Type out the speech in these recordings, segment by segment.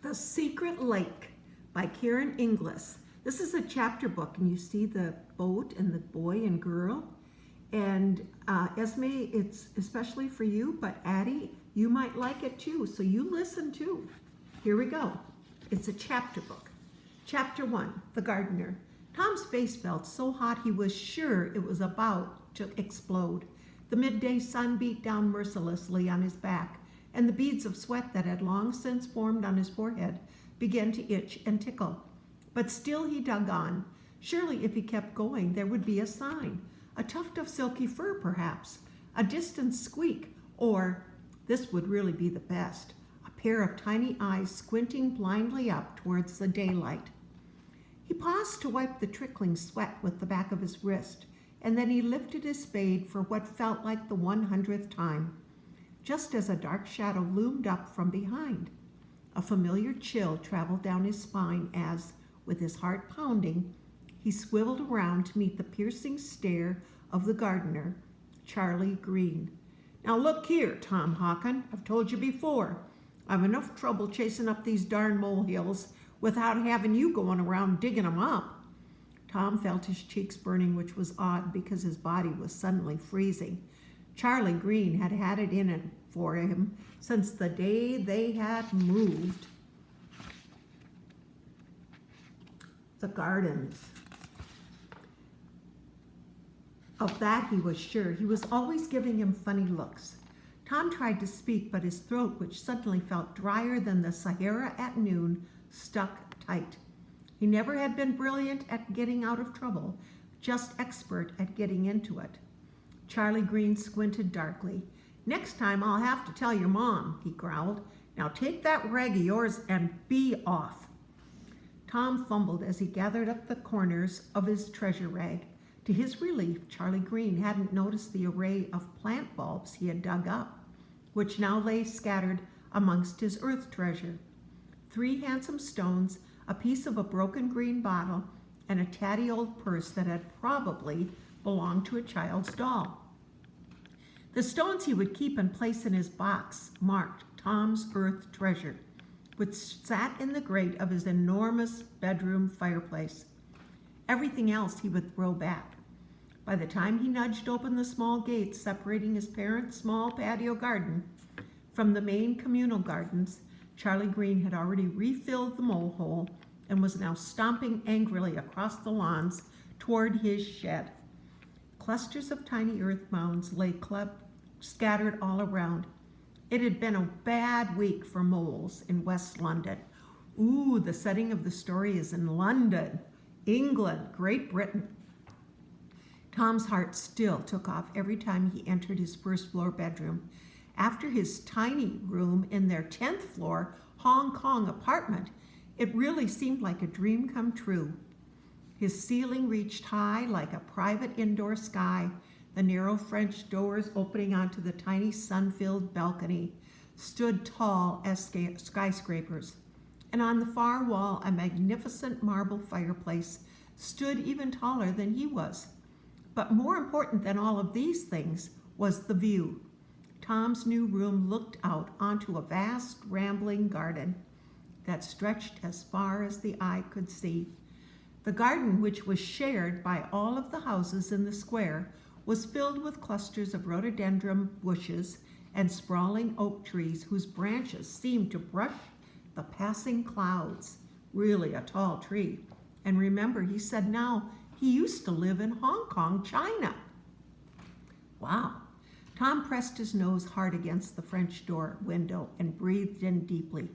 The Secret Lake by Karen Inglis. This is a chapter book, and you see the boat and the boy and girl. And Esme, it's especially for you, but Addie, you might like it too, so you listen too. Here we go. It's a chapter book. Chapter 1, The Gardener. Tom's face felt so hot he was sure it was about to explode. The midday sun beat down mercilessly on his back, and the beads of sweat that had long since formed on his forehead began to itch and tickle. But still he dug on. Surely if he kept going, there would be a sign. A tuft of silky fur, perhaps. A distant squeak. Or, this would really be the best, a pair of tiny eyes squinting blindly up towards the daylight. He paused to wipe the trickling sweat with the back of his wrist, and then he lifted his spade for what felt like the 100th time. Just as a dark shadow loomed up from behind, a familiar chill traveled down his spine as, with his heart pounding, he swiveled around to meet the piercing stare of the gardener, Charlie Green. "Now look here, Tom Hawken, I've told you before, I've enough trouble chasing up these darn molehills without having you going around digging them up." Tom felt his cheeks burning, which was odd because his body was suddenly freezing. Charlie Green had had it in it for him since the day they had moved the gardens. Of that he was sure. He was always giving him funny looks. Tom tried to speak, but his throat, which suddenly felt drier than the Sahara at noon, stuck tight. He never had been brilliant at getting out of trouble, just expert at getting into it. Charlie Green squinted darkly. "Next time I'll have to tell your mom," he growled. "Now take that rag of yours and be off." Tom fumbled as he gathered up the corners of his treasure rag. To his relief, Charlie Green hadn't noticed the array of plant bulbs he had dug up, which now lay scattered amongst his earth treasure. 3 handsome stones, a piece of a broken green bottle, and a tatty old purse that had probably belonged to a child's doll. The stones he would keep and place in his box marked Tom's earth treasure, which sat in the grate of his enormous bedroom fireplace. Everything else he would throw back. By the time he nudged open the small gate separating his parents' small patio garden from the main communal gardens, Charlie Green had already refilled the mole hole and was now stomping angrily across the lawns toward his shed. Clusters of tiny earth mounds lay scattered all around. It had been a bad week for moles in West London. Ooh, the setting of the story is in London, England, Great Britain. Tom's heart still took off every time he entered his first floor bedroom. After his tiny room in their 10th floor Hong Kong apartment, it really seemed like a dream come true. His ceiling reached high like a private indoor sky. The narrow French doors opening onto the tiny sun-filled balcony stood tall as skyscrapers. And on the far wall, a magnificent marble fireplace stood even taller than he was. But more important than all of these things was the view. Tom's new room looked out onto a vast, rambling garden that stretched as far as the eye could see. The garden, which was shared by all of the houses in the square, was filled with clusters of rhododendron bushes and sprawling oak trees whose branches seemed to brush the passing clouds. Really a tall tree. And remember, he said now he used to live in Hong Kong, China. Wow. Tom pressed his nose hard against the French door window and breathed in deeply,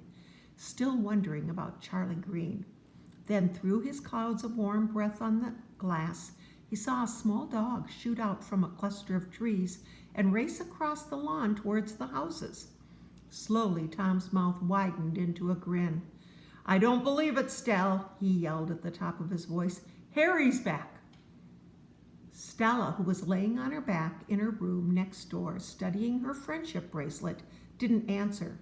still wondering about Charlie Green. Then through his clouds of warm breath on the glass, he saw a small dog shoot out from a cluster of trees and race across the lawn towards the houses. Slowly, Tom's mouth widened into a grin. "I don't believe it, Stell," he yelled at the top of his voice. "Harry's back." Stella, who was laying on her back in her room next door studying her friendship bracelet, didn't answer.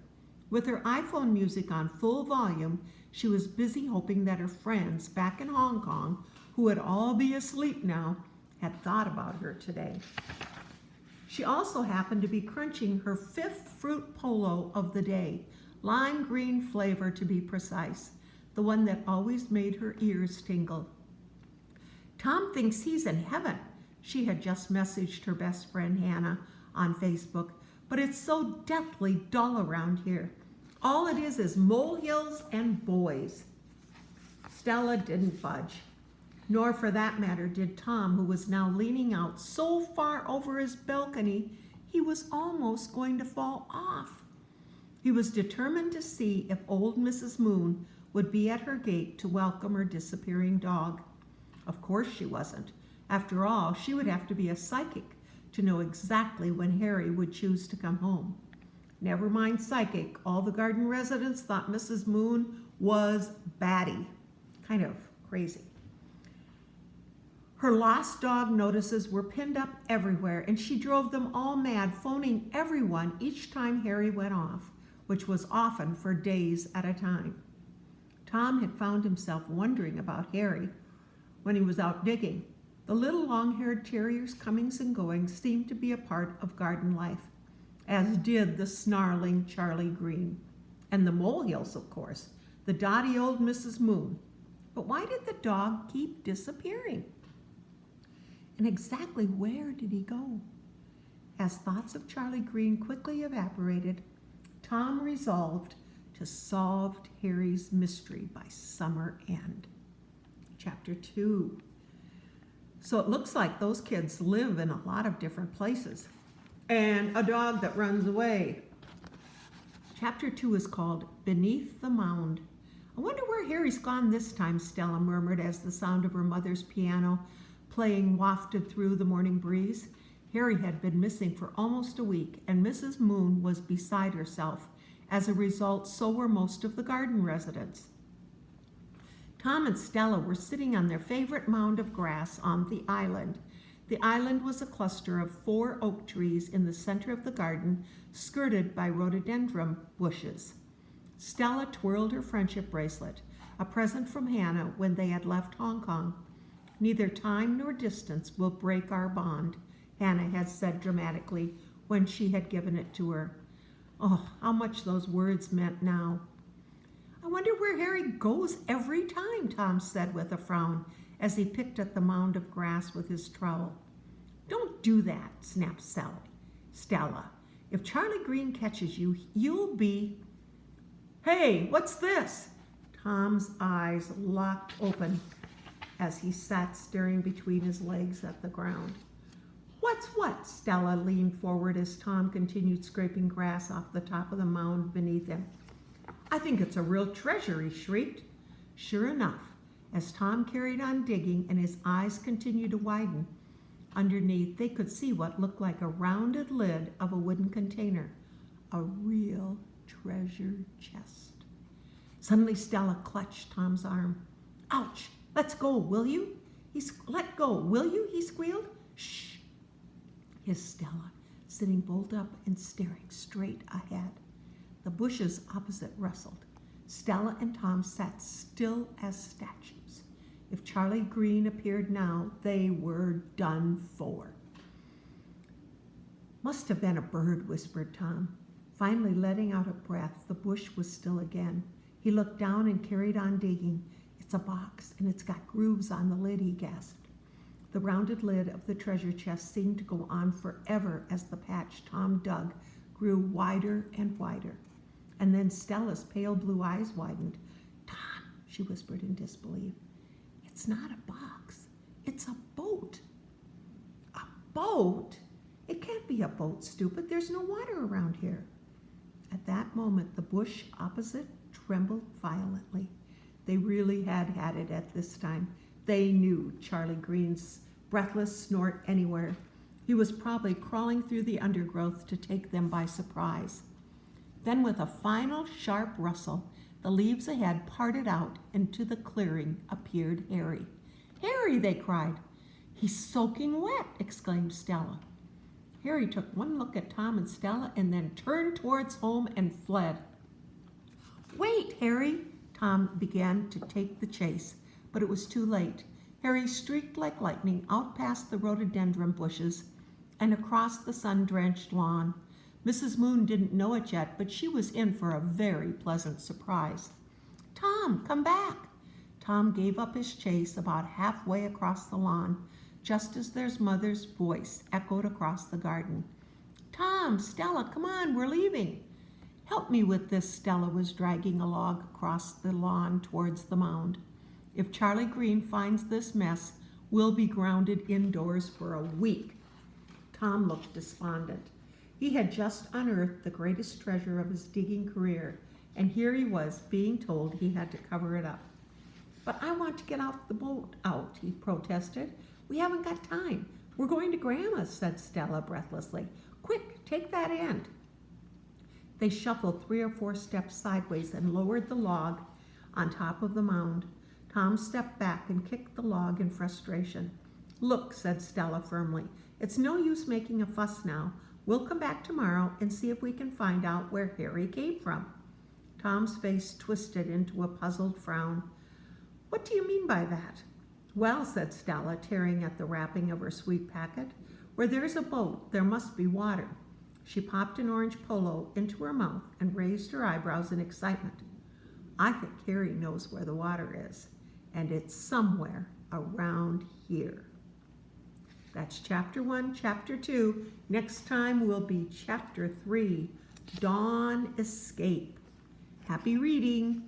With her iPhone music on full volume, she was busy hoping that her friends back in Hong Kong, who would all be asleep now, had thought about her today. She also happened to be crunching her 5th fruit polo of the day, lime green flavor to be precise, the one that always made her ears tingle. Tom thinks he's in heaven, she had just messaged her best friend Hannah on Facebook, but it's so deathly dull around here. All it is molehills and boys. Stella didn't budge, nor for that matter did Tom, who was now leaning out so far over his balcony he was almost going to fall off. He was determined to see if old Mrs. Moon would be at her gate to welcome her disappearing dog. Of course she wasn't. After all, she would have to be a psychic to know exactly when Harry would choose to come home. Never mind psychic, all the garden residents thought Mrs. Moon was batty. Kind of crazy. Her lost dog notices were pinned up everywhere, and she drove them all mad, phoning everyone each time Harry went off, which was often for days at a time. Tom had found himself wondering about Harry when he was out digging. The little long-haired terrier's comings and goings seemed to be a part of garden life, as did the snarling Charlie Green. And the molehills, of course, the dotty old Mrs. Moon. But why did the dog keep disappearing? And exactly where did he go? As thoughts of Charlie Green quickly evaporated, Tom resolved to solve Harry's mystery by summer end. Chapter 2. So it looks like those kids live in a lot of different places. And a dog that runs away. Chapter 2 is called Beneath the Mound. I wonder where Harry's gone this time, Stella murmured as the sound of her mother's piano playing wafted through the morning breeze. Harry had been missing for almost a week, and Mrs. Moon was beside herself. As a result, so were most of the garden residents. Tom and Stella were sitting on their favorite mound of grass on the island. The island was a cluster of 4 oak trees in the center of the garden, skirted by rhododendron bushes. Stella twirled her friendship bracelet, a present from Hannah when they had left Hong Kong. Neither time nor distance will break our bond, Hannah had said dramatically when she had given it to her. Oh, how much those words meant now. I wonder where Harry goes every time, Tom said with a frown as he picked at the mound of grass with his trowel. Don't do that, snapped Stella. If Charlie Green catches you, you'll be... Hey, what's this? Tom's eyes locked open as he sat staring between his legs at the ground. What's what? Stella leaned forward as Tom continued scraping grass off the top of the mound beneath him. I think it's a real treasure, he shrieked. Sure enough, as Tom carried on digging and his eyes continued to widen, underneath they could see what looked like a rounded lid of a wooden container. A real treasure chest. Suddenly Stella clutched Tom's arm. Ouch! Let's go, will you? Let go, will you? He squealed. Shh, hissed Stella, sitting bolt up and staring straight ahead. The bushes opposite rustled. Stella and Tom sat still as statues. If Charlie Green appeared now, they were done for. Must have been a bird, whispered Tom. Finally letting out a breath, the bush was still again. He looked down and carried on digging. It's a box, and it's got grooves on the lid, he gasped. The rounded lid of the treasure chest seemed to go on forever as the patch Tom dug grew wider and wider. And then Stella's pale blue eyes widened. Tom, she whispered in disbelief. It's not a box. It's a boat. A boat? It can't be a boat, stupid. There's no water around here. At that moment, the bush opposite trembled violently. They really had it at this time. They knew Charlie Green's breathless snort anywhere. He was probably crawling through the undergrowth to take them by surprise. Then with a final sharp rustle, the leaves ahead parted out, and to the clearing appeared Harry. Harry, they cried. He's soaking wet, exclaimed Stella. Harry took one look at Tom and Stella and then turned towards home and fled. Wait, Harry! Tom began to take the chase, but it was too late. Harry streaked like lightning out past the rhododendron bushes and across the sun-drenched lawn. Mrs. Moon didn't know it yet, but she was in for a very pleasant surprise. "Tom, come back!" Tom gave up his chase about halfway across the lawn, just as their mother's voice echoed across the garden. "Tom, Stella, come on, we're leaving." "Help me with this." Stella was dragging a log across the lawn towards the mound. "If Charlie Green finds this mess, we'll be grounded indoors for a week." Tom looked despondent. He had just unearthed the greatest treasure of his digging career, and here he was being told he had to cover it up. "But I want to get out the boat out," he protested. "We haven't got time. We're going to Grandma's," said Stella breathlessly. "Quick, take that end." They shuffled 3 or 4 steps sideways and lowered the log on top of the mound. Tom stepped back and kicked the log in frustration. "Look," said Stella firmly, "it's no use making a fuss now. We'll come back tomorrow and see if we can find out where Harry came from." Tom's face twisted into a puzzled frown. "What do you mean by that?" "Well," said Stella, tearing at the wrapping of her sweet packet, "where there's a boat, there must be water." She popped an orange polo into her mouth and raised her eyebrows in excitement. "I think Harry knows where the water is, and it's somewhere around here." That's chapter 1. Chapter 2. Next time will be chapter 3, Dawn Escape. Happy reading.